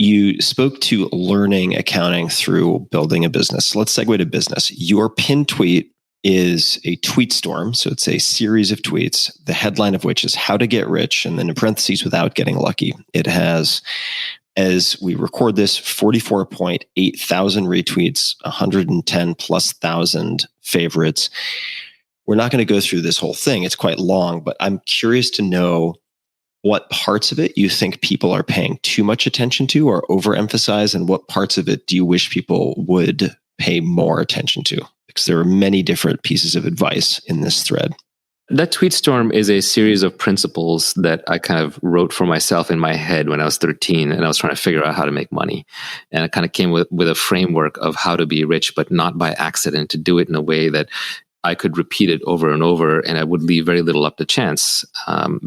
you spoke to learning accounting through building a business. Let's segue to business. Your pinned tweet is a tweet storm. So it's a series of tweets, the headline of which is how to get rich, and then in parentheses, without getting lucky. It has, as we record this, 44.8 thousand retweets, 110 plus thousand favorites. We're not going to go through this whole thing. It's quite long, but I'm curious to know what parts of it you think people are paying too much attention to or overemphasize, and what parts of it do you wish people would pay more attention to? Because there are many different pieces of advice in this thread. That tweet storm is a series of principles that I kind of wrote for myself in my head when I was 13, and I was trying to figure out how to make money. And I kind of came with a framework of how to be rich, but not by accident, to do it in a way that I could repeat it over and over, and I would leave very little up to chance.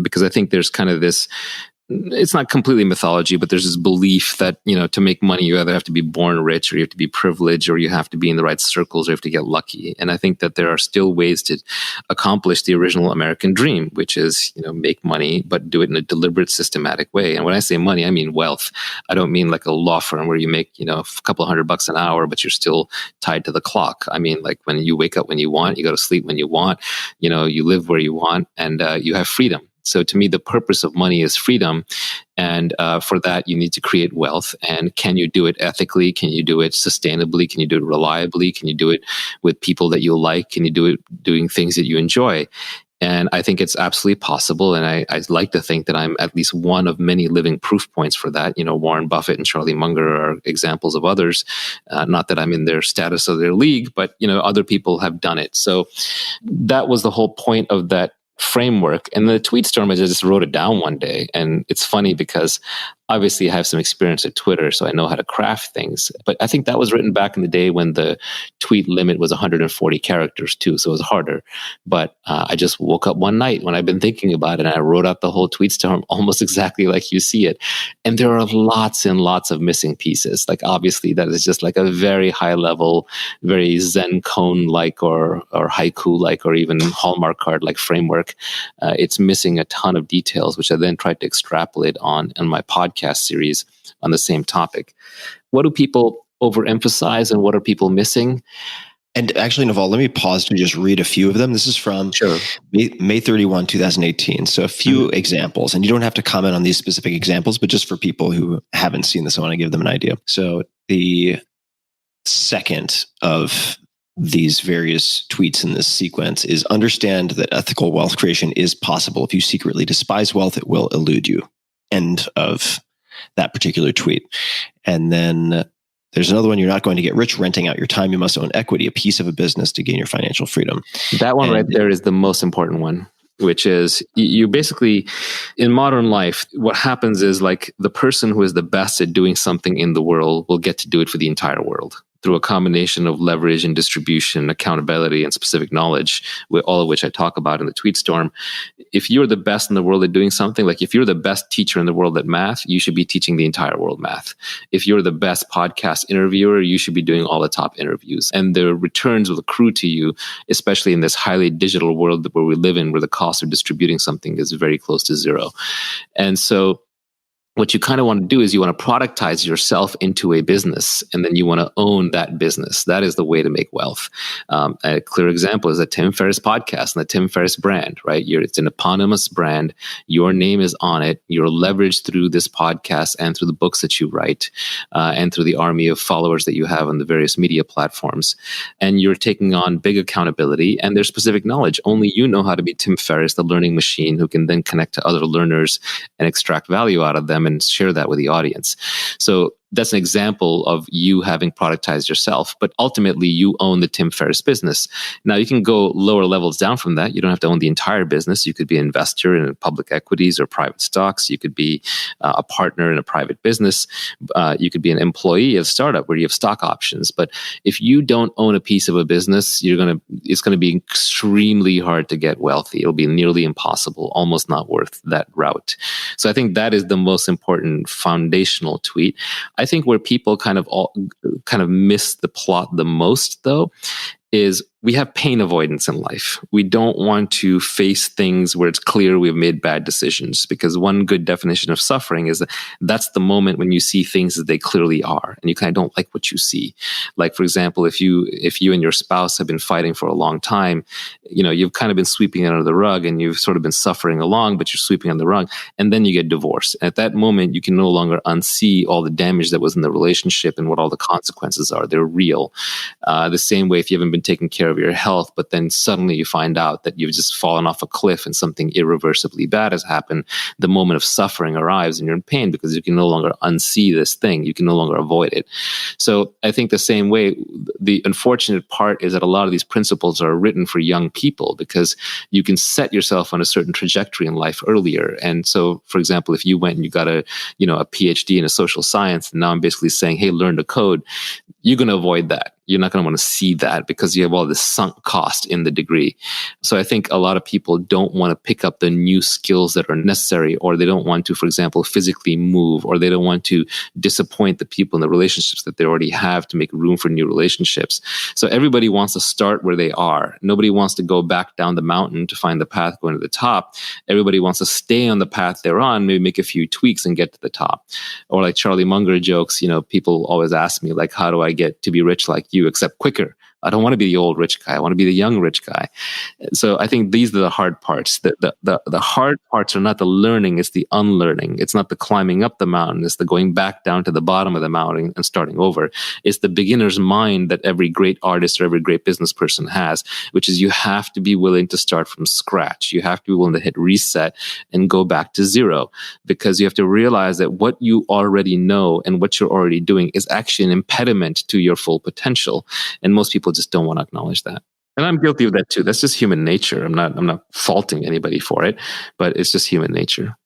Because I think there's kind of this, it's not completely mythology, but there's this belief that, to make money, you either have to be born rich, or you have to be privileged, or you have to be in the right circles, or you have to get lucky. And I think that there are still ways to accomplish the original American dream, which is, make money, but do it in a deliberate, systematic way. And when I say money, I mean wealth. I don't mean like a law firm where you make, a couple $100 an hour, but you're still tied to the clock. I mean, like when you wake up when you want, you go to sleep when you want, you live where you want, and you have freedom. So to me, the purpose of money is freedom. And for that, you need to create wealth. And can you do it ethically? Can you do it sustainably? Can you do it reliably? Can you do it with people that you like? Can you do it doing things that you enjoy? And I think it's absolutely possible. And I like to think that I'm at least one of many living proof points for that. Warren Buffett and Charlie Munger are examples of others. Not that I'm in their status of their league, but, other people have done it. So that was the whole point of that framework. And the tweet storm, I just wrote it down one day. And it's funny because obviously I have some experience at Twitter, so I know how to craft things. But I think that was written back in the day when the tweet limit was 140 characters too, so it was harder. But I just woke up one night when I've been thinking about it, and I wrote out the whole tweet storm almost exactly like you see it. And there are lots and lots of missing pieces. Like obviously that is just like a very high level, very Zen koan-like or haiku-like or even Hallmark card-like framework. It's missing a ton of details, which I then tried to extrapolate on in my podcast series on the same topic. What do people overemphasize and what are people missing? And actually, Naval, let me pause to just read a few of them. This is from May 31, 2018. So a few examples, and you don't have to comment on these specific examples, but just for people who haven't seen this, I want to give them an idea. So the second of these various tweets in this sequence is understand that ethical wealth creation is possible. If you secretly despise wealth, it will elude you. End of that particular tweet. And then there's another one. You're not going to get rich renting out your time. You must own equity, a piece of a business to gain your financial freedom. That one right there is the most important one, which is you basically, in modern life, what happens is like the person who is the best at doing something in the world will get to do it for the entire world through a combination of leverage and distribution, accountability, and specific knowledge, all of which I talk about in the tweet storm. If you're the best in the world at doing something, like if you're the best teacher in the world at math, you should be teaching the entire world math. If you're the best podcast interviewer, you should be doing all the top interviews. And the returns will accrue to you, especially in this highly digital world where we live in, where the cost of distributing something is very close to zero. And so what you kind of want to do is you want to productize yourself into a business, and then you want to own that business. That is the way to make wealth. A clear example is the Tim Ferriss podcast and the Tim Ferriss brand, right? It's an eponymous brand. Your name is on it. You're leveraged through this podcast and through the books that you write and through the army of followers that you have on the various media platforms. And you're taking on big accountability and there's specific knowledge. Only you know how to be Tim Ferriss, the learning machine, who can then connect to other learners and extract value out of them and share that with the audience. So that's an example of you having productized yourself, but ultimately you own the Tim Ferriss business. Now you can go lower levels down from that. You don't have to own the entire business. You could be an investor in public equities or private stocks. You could be a partner in a private business. You could be an employee of a startup where you have stock options. But if you don't own a piece of a business, it's going to be extremely hard to get wealthy. It'll be nearly impossible, almost not worth that route. So I think that is the most important foundational tweet. I think where people kind of miss the plot the most, though, is we have pain avoidance in life. We don't want to face things where it's clear we've made bad decisions, because one good definition of suffering is that that's the moment when you see things as they clearly are and you kind of don't like what you see. Like, for example, if you and your spouse have been fighting for a long time, you've kind of been sweeping it under the rug and you've sort of been suffering along, but you're sweeping under the rug, and then you get divorced. And at that moment, you can no longer unsee all the damage that was in the relationship and what all the consequences are. They're real. The same way, if you haven't been taking care of your health, but then suddenly you find out that you've just fallen off a cliff and something irreversibly bad has happened, the moment of suffering arrives and you're in pain because you can no longer unsee this thing. You can no longer avoid it. So I think the same way, the unfortunate part is that a lot of these principles are written for young people because you can set yourself on a certain trajectory in life earlier. And so, for example, if you went and you got a PhD in a social science, and now I'm basically saying, hey, learn to code, you're going to avoid that. You're not going to want to see that because you have all this sunk cost in the degree. So I think a lot of people don't want to pick up the new skills that are necessary, or they don't want to, for example, physically move, or they don't want to disappoint the people in the relationships that they already have to make room for new relationships. So everybody wants to start where they are. Nobody wants to go back down the mountain to find the path going to the top. Everybody wants to stay on the path they're on, maybe make a few tweaks and get to the top. Or like Charlie Munger jokes, people always ask me, like, how do I get to be rich like you, except quicker? I don't want to be the old rich guy. I want to be the young rich guy. So I think these are the hard parts. The hard parts are not the learning, it's the unlearning. It's not the climbing up the mountain. It's the going back down to the bottom of the mountain and starting over. It's the beginner's mind that every great artist or every great business person has, which is you have to be willing to start from scratch. You have to be willing to hit reset and go back to zero, because you have to realize that what you already know and what you're already doing is actually an impediment to your full potential. And most people just don't want to acknowledge that. And I'm guilty of that too. That's just human nature. I'm not faulting anybody for it, but it's just human nature.